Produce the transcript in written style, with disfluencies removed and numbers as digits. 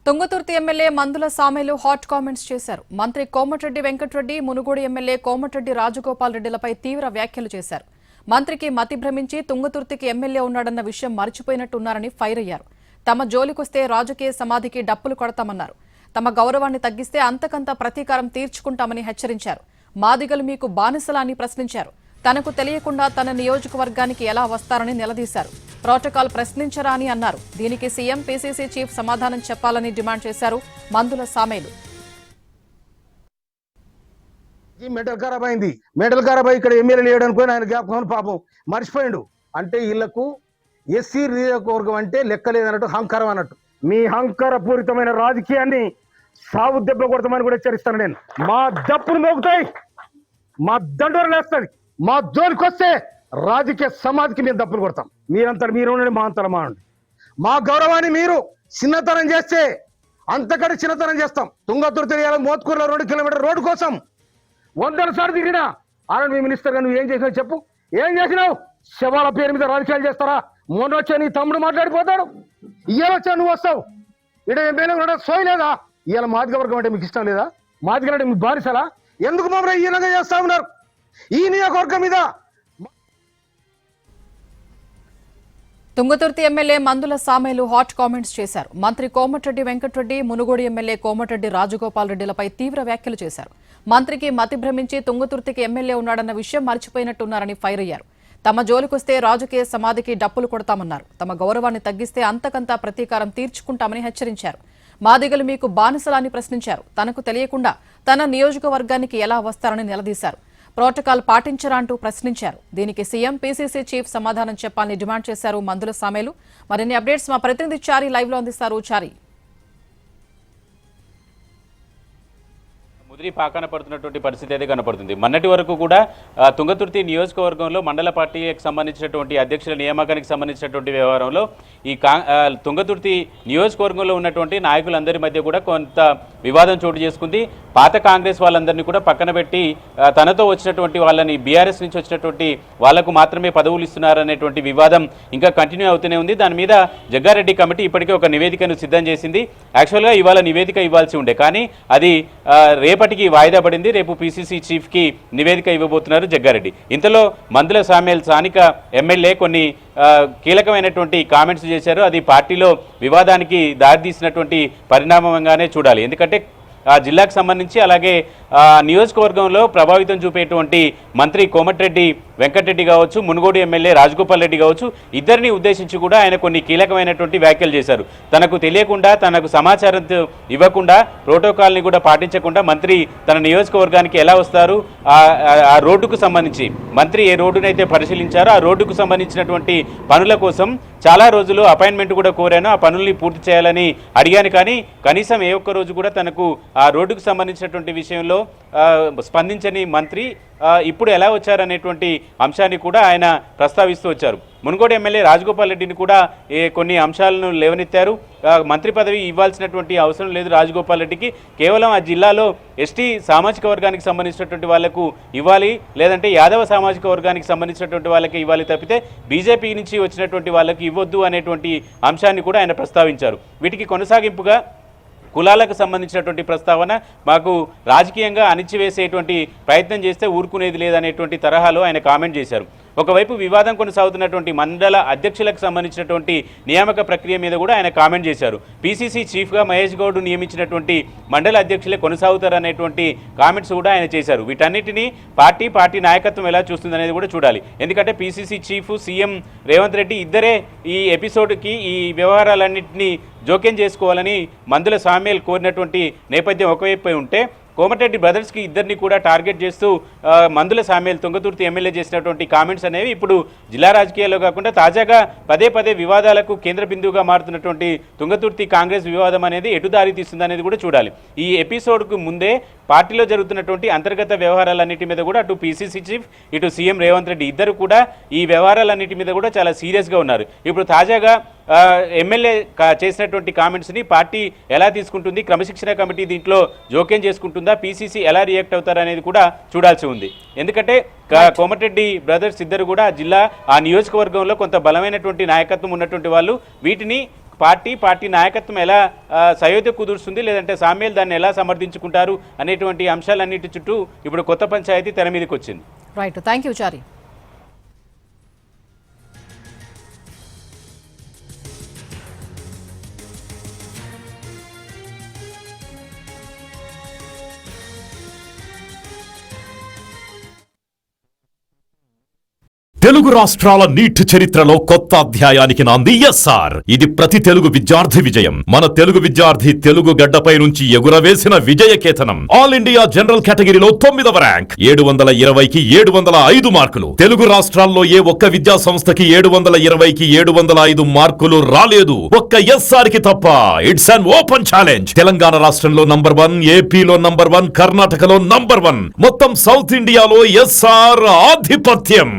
Thungathurthi MLA మందుల సామేలు hot comments చేశారు. మంత్రి కోమటిరెడ్డి వెంకటరెడ్డి, మునుగోడు ఎమ్మెల్యే కోమటిరెడ్డి రాజగోపాల్ రెడ్డిలపై తీవ్ర వ్యాఖ్యలు చేశారు. మంత్రికి మతి భ్రమించి తుంగతుర్తికి ఎమ్మెల్యే ఉన్నాడన్న విషయం మర్చిపోయినట్టున్నారని ఫైర్ అయ్యారు. తమ జోలికొస్తే రాజకీయ సమాధికి డప్పులు కొడతామన్నారు. తమ గౌరవాన్ని తగ్గిస్తే అంతకంత ప్రతీకారం తీర్చుకుంటామని హెచ్చరించారు. మాదిగలు మీకు బానిసలా అని ప్రశ్నించారు. తనకు తెలియకుండా తన నియోజకవర్గానికి ఎలా వస్తారని నిలదీశారు. ప్రోటోకాల్ ప్రశ్నించరా అని అన్నారు. దీనికి సీఎం, పీసీసీ చీఫ్ సమాధానం చెప్పాలని డిమాండ్ చేశారు మందుల సామేలు. మెటల్ ఖరాబ్ అయింది. మెటల్ ఖరాబ్ అయి ఇక్కడ ఎమ్మెల్యే లేయడానికి ఆయన జ్ఞాపకం పాపం మర్చిపోయాడు. అంటే వీళ్లకు ఎస్సీ నియోజకవర్గం అంటే లెక్కలేదన్నట్టు అహంకారం అన్నట్టు. మీ అహంకారపూరితమైన రాజకీయాన్ని సాగు దెబ్బ కొడతామని కూడా హెచ్చరిస్తాను నేను. మా దప్పులు మోగుతాయి, మా దండోరు లేస్తుంది. మా జోలికి వస్తే రాజకీయ సమాధికి మేము దప్పులు కొడతాం. మీరంతా మీరు ఉండండి, మా అంతరం మా ఉండండి. మా గౌరవాన్ని మీరు చిన్నతనం చేస్తే అంతకంటే చిన్నతనం చేస్తాం. తుంగతుర్తి మోత్కూరులో 2 కిలోమీటర్ రోడ్డు కోసం 100 సార్లు తిరిగినా ఆనంద్ మీ మినిస్టర్ గా నువ్వు ఏం చేసినావు చెప్పు. ఏం చేసినావు? శవాల పేరు మీద రాజకీయాలు చేస్తారా? మొన్న వచ్చా నీ తమ్ముడు మాట్లాడిపోతాడు, ఇవాళ వచ్చా నువ్వు వస్తావు. ఇక్కడ ఎమ్మెల్యే సోయి లేదా? ఇవాళ మాదిగ వర్గం అంటే మీకు ఇష్టం లేదా? మాదిగ అంటే మీకు బానిసలా? ఎందుకు మమ్మల్ని ఈ విధంగా చేస్తా ఉన్నారు ఈ నియోజకవర్గం మీద? తుంగతుర్తి ఎమ్మెల్యే మందుల సామేలు హాట్ కామెంట్స్ చేశారు. మంత్రి కోమటిరెడ్డి వెంకటరెడ్డి, మునుగోడు ఎమ్మెల్యే కోమటిరెడ్డి రాజగోపాల్ రెడ్డిలపై తీవ్ర వ్యాఖ్యలు చేశారు. మంత్రికి మతి భ్రమించి తుంగతుర్తికి ఎమ్మెల్యే ఉన్నాడన్న విషయం మర్చిపోయినట్టున్నారని ఫైర్ అయ్యారు. తమ జోలికొస్తే రాజకీయ సమాధికి డప్పులు కొడతామన్నారు. తమ గౌరవాన్ని తగ్గిస్తే అంతకంతా ప్రతీకారం తీర్చుకుంటామని హెచ్చరించారు. మాదిగలు మీకు బానిసలా అని ప్రశ్నించారు. తనకు తెలియకుండా తన నియోజకవర్గానికి ఎలా వస్తారని నిలదీశారు. ప్రోటోకాల్ పాటించరా అంటూ ప్రశ్నించారు. దీనికి సీఎం, పీసీసీ చీఫ్ సమాధానం చెప్పాలని డిమాండ్ చేశారు మందుల సామేలు. మరిన్ని అప్డేట్స్ మా ప్రతినిధి చారి లైవ్ లో అందిస్తారు. చారి, ముదిరి పాకాన పడుతున్నటువంటి పరిస్థితి అయితే కనపడుతుంది. మొన్నటి వరకు కూడా తుంగతుర్తి నియోజకవర్గంలో మండల పార్టీకి సంబంధించినటువంటి అధ్యక్షుల నియామకానికి సంబంధించినటువంటి వ్యవహారంలో ఈ తుంగతుర్తి నియోజకవర్గంలో ఉన్నటువంటి నాయకులందరి మధ్య కూడా కొంత వివాదం చోటు చేసుకుంది. పాత కాంగ్రెస్ వాళ్ళందరినీ కూడా పక్కన పెట్టి తనతో వచ్చినటువంటి వాళ్ళని, బీఆర్ఎస్ నుంచి వచ్చినటువంటి వాళ్లకు మాత్రమే పదవులు ఇస్తున్నారనేటువంటి వివాదం ఇంకా కంటిన్యూ అవుతూనే ఉంది. దాని మీద జగ్గారెడ్డి కమిటీ ఇప్పటికే ఒక నివేదికను సిద్ధం చేసింది. యాక్చువల్గా ఇవాళ నివేదిక ఇవ్వాల్సి ఉండే, కానీ అది రేపటికి వాయిదా పడింది. రేపు పీసీసీ చీఫ్కి నివేదిక ఇవ్వబోతున్నారు జగ్గారెడ్డి. ఇంతలో మందుల సామేల్ స్థానిక ఎమ్మెల్యే కొన్ని కీలకమైనటువంటి కామెంట్స్ చేశారు. అది పార్టీలో వివాదానికి దారితీసినటువంటి పరిణామంగానే చూడాలి. ఎందుకంటే ఆ జిల్లాకు సంబంధించి అలాగే నియోజకవర్గంలో ప్రభావితం చూపేటువంటి మంత్రి కోమటిరెడ్డి వెంకటరెడ్డి కావచ్చు, మునుగోడు ఎమ్మెల్యే రాజగోపాల్ రెడ్డి కావచ్చు, ఇద్దరిని ఉద్దేశించి కూడా ఆయన కొన్ని కీలకమైనటువంటి వ్యాఖ్యలు చేశారు. తనకు తెలియకుండా, తనకు సమాచారం ఇవ్వకుండా, ప్రోటోకాల్ని కూడా పాటించకుండా మంత్రి తన నియోజకవర్గానికి ఎలా వస్తారు, ఆ రోడ్డుకు సంబంధించి మంత్రి ఏ రోడ్డునైతే పరిశీలించారో ఆ రోడ్డుకు సంబంధించినటువంటి పనుల కోసం చాలా రోజులు అపాయింట్మెంట్ కూడా కోరాను. ఆ పనుల్ని పూర్తి చేయాలని అడిగాను, కానీ కనీసం ఏ ఒక్క రోజు కూడా తనకు ఆ రోడ్డుకు సంబంధించినటువంటి విషయంలో స్పందించని మంత్రి ఇప్పుడు ఎలా వచ్చారనేటువంటి అంశాన్ని కూడా ఆయన ప్రస్తావిస్తూ వచ్చారు. మునుగోడు ఎమ్మెల్యే రాజగోపాల్ రెడ్డిని కూడా కొన్ని అంశాలను లేవనెత్తారు. మంత్రి పదవి ఇవ్వాల్సినటువంటి అవసరం లేదు రాజగోపాల్ రెడ్డికి, కేవలం ఆ జిల్లాలో ఎస్టీ సామాజిక వర్గానికి సంబంధించినటువంటి వాళ్లకు ఇవ్వాలి, లేదంటే యాదవ సామాజిక వర్గానికి సంబంధించినటువంటి వాళ్ళకి ఇవ్వాలి తప్పితే బీజేపీ నుంచి వచ్చినటువంటి వాళ్ళకి ఇవ్వద్దు అనేటువంటి అంశాన్ని కూడా ఆయన ప్రస్తావించారు. వీటికి కొనసాగింపుగా కులాలకు సంబంధించినటువంటి ప్రస్తావన మాకు రాజకీయంగా అణిచివేసేటువంటి ప్రయత్నం చేస్తే ఊరుకునేది లేదనేటువంటి తరహాలో ఆయన కామెంట్ చేశారు. ఒకవైపు వివాదం కొనసాగుతున్నటువంటి మండల అధ్యక్షులకు సంబంధించినటువంటి నియామక ప్రక్రియ మీద కూడా ఆయన కామెంట్ చేశారు. పీసీసీ చీఫ్గా మహేష్ గౌడ్ నియమించినటువంటి మండల అధ్యక్షులే కొనసాగుతారనేటువంటి కామెంట్స్ కూడా ఆయన చేశారు. వీటన్నిటినీ పార్టీ నాయకత్వం ఎలా చూస్తుందనేది కూడా చూడాలి. ఎందుకంటే PCC chief, CM Revanth Reddy ఇద్దరే ఈ ఎపిసోడ్కి ఈ వ్యవహారాలన్నింటినీ జోక్యం చేసుకోవాలని మందుల సామేల్ కోరినటువంటి నేపథ్యం ఒకవైపు ఉంటే, కోమటిరెడ్డి బ్రదర్స్కి ఇద్దరిని కూడా టార్గెట్ చేస్తూ మందుల సామేల్ తుంగతుర్తి ఎమ్మెల్యే చేసినటువంటి కామెంట్స్ అనేవి ఇప్పుడు జిల్లా రాజకీయాల్లో కాకుండా తాజాగా పదే వివాదాలకు కేంద్ర బిందువుగా మారుతున్నటువంటి తుంగతుర్తి కాంగ్రెస్ వివాదం అనేది ఎటు దారి తీస్తుందనేది కూడా చూడాలి. ఈ ఎపిసోడ్కు ముందే పార్టీలో జరుగుతున్నటువంటి అంతర్గత వ్యవహారాలన్నిటి మీద కూడా అటు పీసీసీ చీఫ్, ఇటు సీఎం రేవంత్ రెడ్డి ఇద్దరు కూడా ఈ వ్యవహారాలన్నిటి మీద కూడా చాలా సీరియస్గా ఉన్నారు. ఇప్పుడు తాజాగా ఎమ్మెల్యే చేసినటువంటి కామెంట్స్ని పార్టీ ఎలా తీసుకుంటుంది, క్రమశిక్షణ కమిటీ దీంట్లో జోక్యం చేసుకుంటుందా, పీసీసీ ఎలా రియాక్ట్ అవుతారనేది కూడా చూడాల్సి ఉంది. ఎందుకంటే కోమటిరెడ్డి బ్రదర్స్ ఇద్దరు కూడా జిల్లా ఆ నియోజకవర్గంలో కొంత బలమైనటువంటి నాయకత్వం ఉన్నటువంటి వాళ్ళు, వీటిని పార్టీ నాయకత్వం ఎలా సయోధ్య కుదురుస్తుంది, లేదంటే సామ్యాలు దాన్ని ఎలా సమర్థించుకుంటారు అనేటువంటి అంశాలన్నిటి చుట్టూ ఇప్పుడు కొత్త పంచాయతీ తెర మీదకి వచ్చింది. రైట్, థ్యాంక్ యూ చారి. తెలుగు రాష్ట్రాల నీట్ చరిత్రలో కొత్త అధ్యాయానికి నాంది ఎస్ఆర్. ఇది ప్రతి తెలుగు విద్యార్థి విజయం. మన తెలుగు విద్యార్థి తెలుగు గడ్డపై నుంచి ఎగురవేసిన విజయకేతనం. ఆల్ ఇండియా జనరల్ కేటగిరీలో 9వ ర్యాంక్, 720కి 705 మార్కులు. తెలుగు రాష్ట్రాల్లో ఏ ఒక్క విద్యా సంస్థకి 720కి 705 మార్కులు రాలేదు, ఒక్క ఎస్ఆర్ కి తప్ప. It's an open challenge. Telangana రాష్ట్రంలో నంబర్ 1, ఏపీలో నంబర్ 1, కర్ణాటకలో నంబర్ 1, మొత్తం సౌత్ ఇండియాలో ఎస్ఆర్ ఆధిపత్యం.